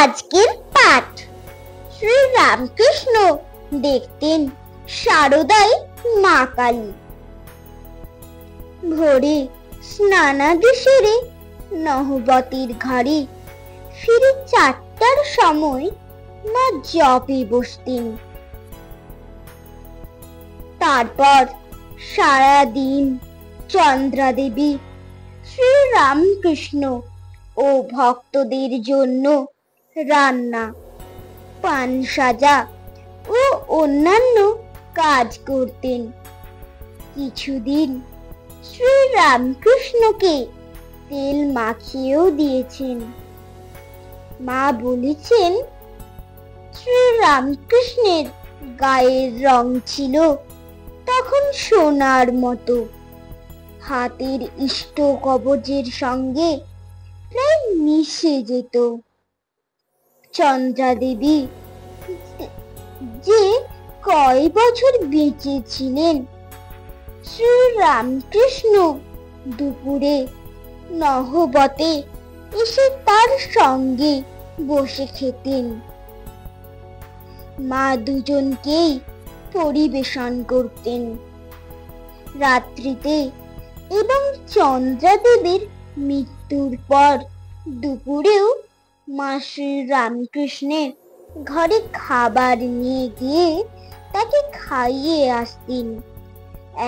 আজকের পাঠ। শ্রী রামকৃষ্ণ দেখতেন শারদায় মা কালী। ভোরে স্নানাদি সেরে নহবতীর ঘরে ফিরে 4টার সময় মা জপে বসতেন। তারপর সারাদিন চন্দ্রা দেবী শ্রী রামকৃষ্ণ ও ভক্তদের জন্য রান্না, পান সাজা ও অন্যান্য কাজ করতেন। কিছুদিন শ্রী রামকৃষ্ণকে তেল মাখিয়েও দিয়েছেন। মা বলেছেন, শ্রী রামকৃষ্ণের গায়ের রং ছিল তখন সোনার মতো, হাতের ইষ্ট কবচের সঙ্গে প্রায় মিশে যেত। চন্দ্রা দেবী যে কয় বছর বেঁচে ছিলেন, শ্রী রামকৃষ্ণ দুপুরে নহবতে এসে তার সঙ্গে বসে খেতেন। মা দুজনকেই পরিবেশন করতেন। রাত্রিতে এবং চন্দ্রা দেবীর মৃত্যুর পর দুপুরেও মা শ্রী রামকৃষ্ণের ঘরে খাবার নিয়ে গিয়ে তাকে খাইয়ে আসতেন।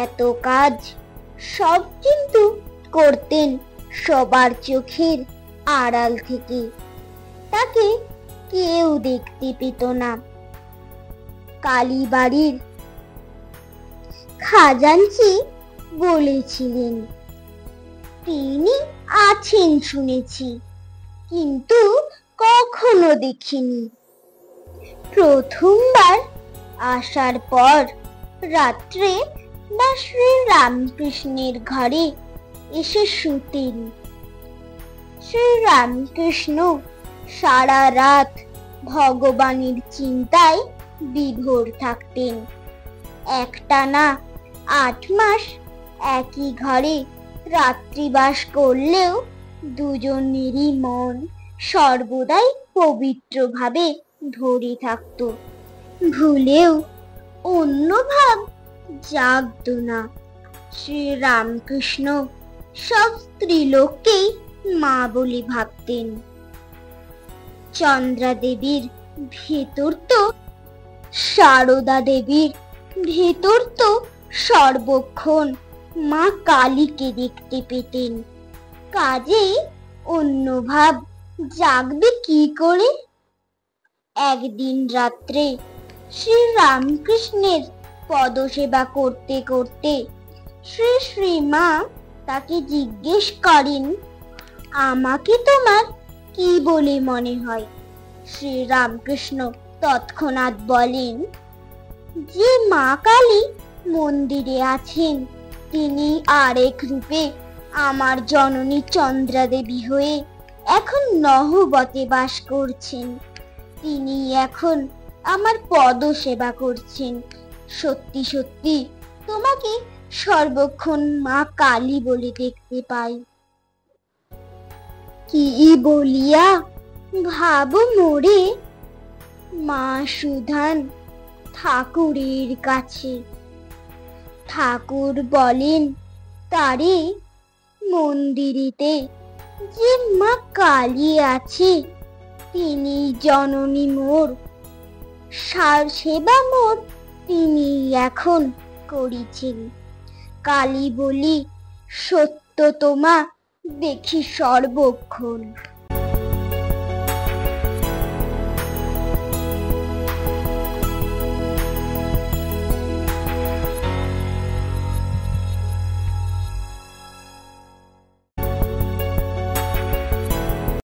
এত কাজ সব কিন্তু করতেন সবার চোখের আড়াল থেকে, তাকে কেউ দেখতে পেত না। কালীবাড়ির খাজাঞ্চি বলেছিলেন, তিনি আছেন শুনেছি, কিন্তু কখনো দেখিনি। প্রথমবার আসার পর রাত্রে মা শ্রী রামকৃষ্ণের ঘরে এসে শুতেন। শ্রী রামকৃষ্ণ সারা রাত ভগবানের চিন্তায় বিভোর থাকতেন। একটানা 8 মাস একই ঘরে রাত্রিবাস করলেও দুজনেরই মন সর্বদাই পবিত্রভাবে ধরে থাকত, ভুলেও অন্য ভাব জাগত না। শ্রী রামকৃষ্ণ সব স্ত্রীলোককেই মা বলে ভাবতেন। চন্দ্রা দেবীর ভেতর তো সারদা দেবীর ভেতর তো সর্বক্ষণ মা কালীকে দেখতে পেতেন। কাজেই অন্য ভাব জাগবে কি করে? একদিন রাত্রে শ্রী রামকৃষ্ণের পদসেবা করতে করতে শ্রী শ্রীমা তাকে জিজ্ঞেস করেন, আমাকে তোমার কি বলে মনে হয়? শ্রী রামকৃষ্ণ তৎক্ষণাৎ বলেন, যে মা কালী মন্দিরে আছেন তিনি আরেক রূপে আমার জননী চন্দ্রা দেবী হয়ে এখন নহবতে বাস করছেন। তিনি এখন আমার পদ সেবা করছেন। সত্যি সত্যি তোমাকে সর্বক্ষণ মা কালী বলে দেখতে পাই। কি বলিয়া ভাবো মোরে মা সুধান ঠাকুরের কাছে। ঠাকুর বলেন তারে, মন্দিরেতে যে মা কালী আছে তিনি জননী মোর, সেবা মোর তিনি এখন করিছেন। কালী বলি সত্য তোমা দেখি সর্বক্ষণ।